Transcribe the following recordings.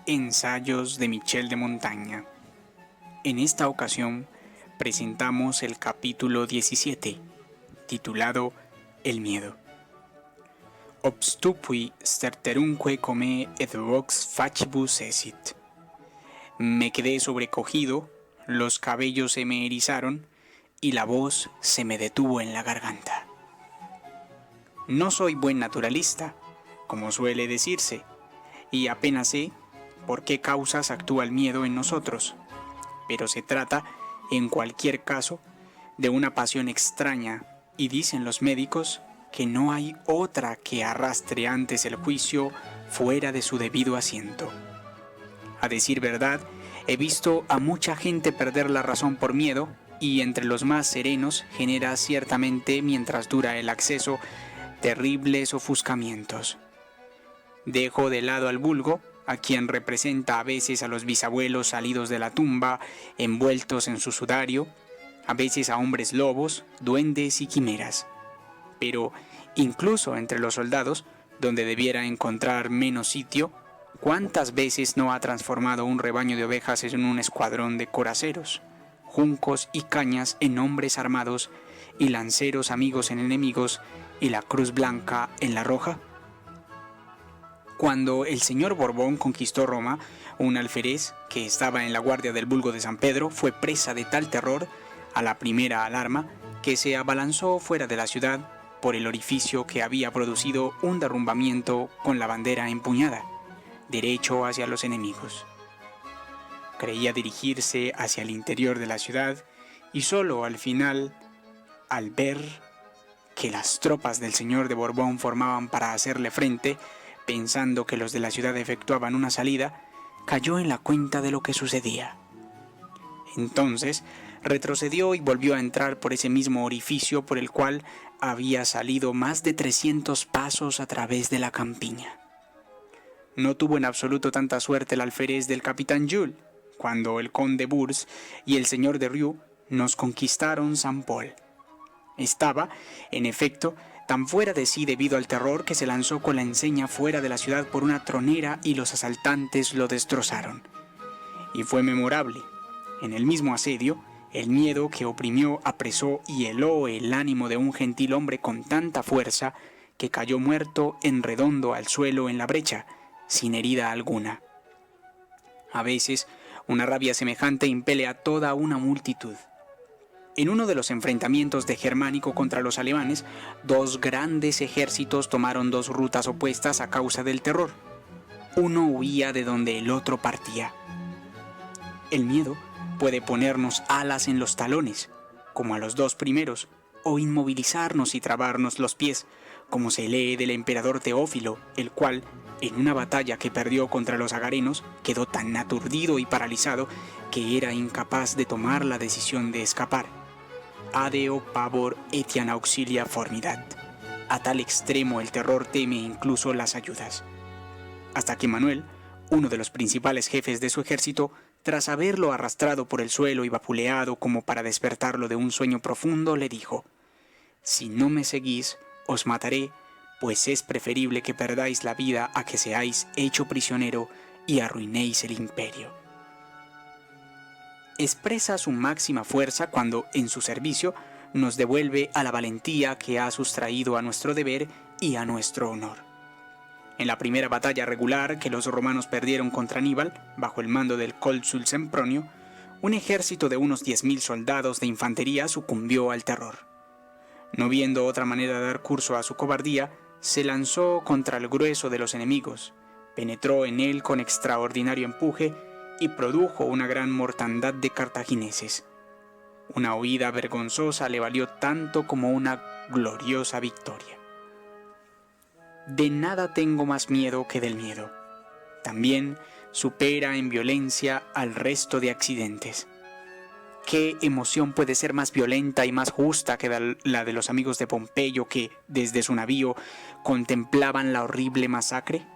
Ensayos de Michel de Montaigne. En esta ocasión presentamos el capítulo 17, titulado El miedo. Obstupui certerunque come et vox facibus esit. Me quedé sobrecogido, los cabellos se me erizaron y la voz se me detuvo en la garganta. No soy buen naturalista, como suele decirse, y apenas sé por qué causas actúa el miedo en nosotros, pero se trata, en cualquier caso, de una pasión extraña, y dicen los médicos que no hay otra que arrastre antes el juicio fuera de su debido asiento. A decir verdad, he visto a mucha gente perder la razón por miedo, y entre los más serenos genera ciertamente, mientras dura el acceso, terribles ofuscamientos. Dejo de lado al vulgo, a quien representa a veces a los bisabuelos salidos de la tumba, envueltos en su sudario, a veces a hombres lobos, duendes y quimeras. Pero, incluso entre los soldados, donde debiera encontrar menos sitio, ¿cuántas veces no ha transformado un rebaño de ovejas en un escuadrón de coraceros, juncos y cañas en hombres armados, y lanceros amigos en enemigos, y la cruz blanca en la roja? Cuando el señor Borbón conquistó Roma, un alférez, que estaba en la guardia del vulgo de San Pedro, fue presa de tal terror, a la primera alarma, que se abalanzó fuera de la ciudad por el orificio que había producido un derrumbamiento con la bandera empuñada, derecho hacia los enemigos. Creía dirigirse hacia el interior de la ciudad y solo al final, al ver que las tropas del señor de Borbón formaban para hacerle frente, pensando que los de la ciudad efectuaban una salida, cayó en la cuenta de lo que sucedía. Entonces retrocedió y volvió a entrar por ese mismo orificio por el cual había salido más de 300 pasos a través de la campiña. No tuvo en absoluto tanta suerte el alférez del capitán Jules, cuando el conde Bours y el señor de Rieux nos conquistaron Saint Paul. Estaba, en efecto, tan fuera de sí debido al terror que se lanzó con la enseña fuera de la ciudad por una tronera y los asaltantes lo destrozaron. Y fue memorable. En el mismo asedio, el miedo que oprimió, apresó y heló el ánimo de un gentil hombre con tanta fuerza que cayó muerto en redondo al suelo en la brecha, sin herida alguna. A veces, una rabia semejante impele a toda una multitud. En uno de los enfrentamientos de Germánico contra los alemanes, dos grandes ejércitos tomaron dos rutas opuestas a causa del terror. Uno huía de donde el otro partía. El miedo puede ponernos alas en los talones, como a los dos primeros, o inmovilizarnos y trabarnos los pies, como se lee del emperador Teófilo, el cual, en una batalla que perdió contra los agarenos, quedó tan aturdido y paralizado que era incapaz de tomar la decisión de escapar. Adeo pavor etiam auxilia formidat. A tal extremo el terror teme incluso las ayudas. Hasta que Manuel, uno de los principales jefes de su ejército, tras haberlo arrastrado por el suelo y vapuleado como para despertarlo de un sueño profundo, le dijo: «Si no me seguís, os mataré, pues es preferible que perdáis la vida a que seáis hecho prisionero y arruinéis el imperio». Expresa su máxima fuerza cuando, en su servicio, nos devuelve a la valentía que ha sustraído a nuestro deber y a nuestro honor. En la primera batalla regular que los romanos perdieron contra Aníbal, bajo el mando del cónsul Sempronio, un ejército de unos 10.000 soldados de infantería sucumbió al terror. No viendo otra manera de dar curso a su cobardía, se lanzó contra el grueso de los enemigos, penetró en él con extraordinario empuje y produjo una gran mortandad de cartagineses. Una huida vergonzosa le valió tanto como una gloriosa victoria. De nada tengo más miedo que del miedo. También supera en violencia al resto de accidentes. ¿Qué emoción puede ser más violenta y más justa que la de los amigos de Pompeyo que, desde su navío, contemplaban la horrible masacre?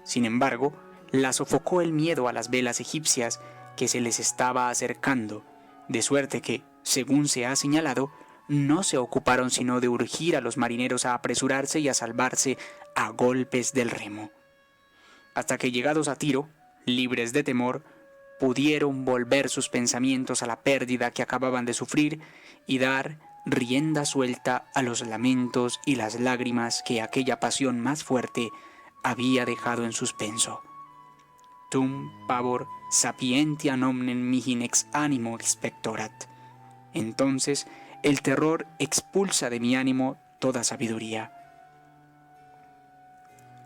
Sin embargo, la sofocó el miedo a las velas egipcias que se les estaba acercando, de suerte que, según se ha señalado, no se ocuparon sino de urgir a los marineros a apresurarse y a salvarse a golpes del remo. Hasta que, llegados a Tiro, libres de temor, pudieron volver sus pensamientos a la pérdida que acababan de sufrir y dar rienda suelta a los lamentos y las lágrimas que aquella pasión más fuerte había dejado en suspenso. Tum pavor sapientia nomnen mihi ex animo expectorat. Entonces el terror expulsa de mi ánimo toda sabiduría.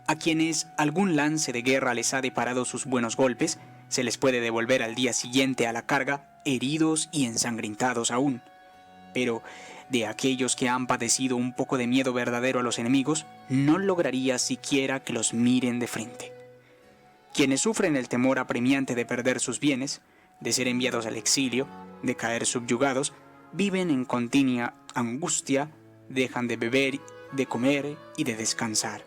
A quienes algún lance de guerra les ha deparado sus buenos golpes, se les puede devolver al día siguiente a la carga, heridos y ensangrentados aún. Pero de aquellos que han padecido un poco de miedo verdadero a los enemigos, no lograría siquiera que los miren de frente. Quienes sufren el temor apremiante de perder sus bienes, de ser enviados al exilio, de caer subyugados, viven en continua angustia, dejan de beber, de comer y de descansar.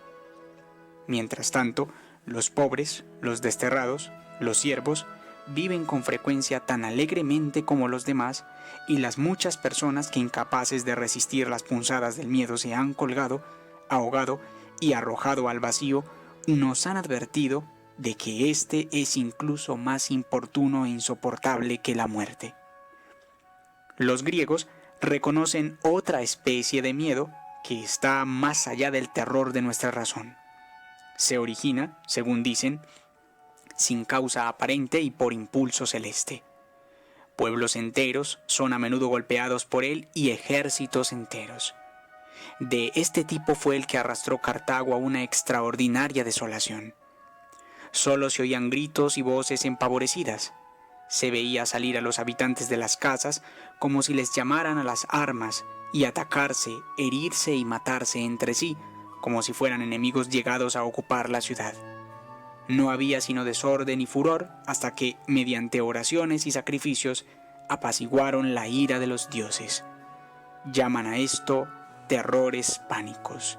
Mientras tanto, los pobres, los desterrados, los siervos, viven con frecuencia tan alegremente como los demás, y las muchas personas que incapaces de resistir las punzadas del miedo se han colgado, ahogado y arrojado al vacío, nos han advertido de que éste es incluso más importuno e insoportable que la muerte. Los griegos reconocen otra especie de miedo que está más allá del terror de nuestra razón. Se origina, según dicen, sin causa aparente y por impulso celeste. Pueblos enteros son a menudo golpeados por él y ejércitos enteros. De este tipo fue el que arrastró Cartago a una extraordinaria desolación. Solo se oían gritos y voces empavorecidas. Se veía salir a los habitantes de las casas como si les llamaran a las armas y atacarse, herirse y matarse entre sí, como si fueran enemigos llegados a ocupar la ciudad. No había sino desorden y furor hasta que, mediante oraciones y sacrificios, apaciguaron la ira de los dioses. Llaman a esto terrores pánicos.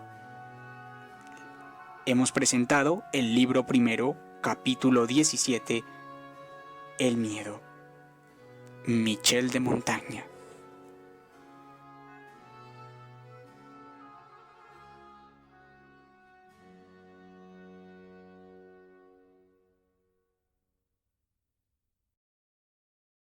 Hemos presentado el libro primero, capítulo 17, El miedo. Michel de Montaigne.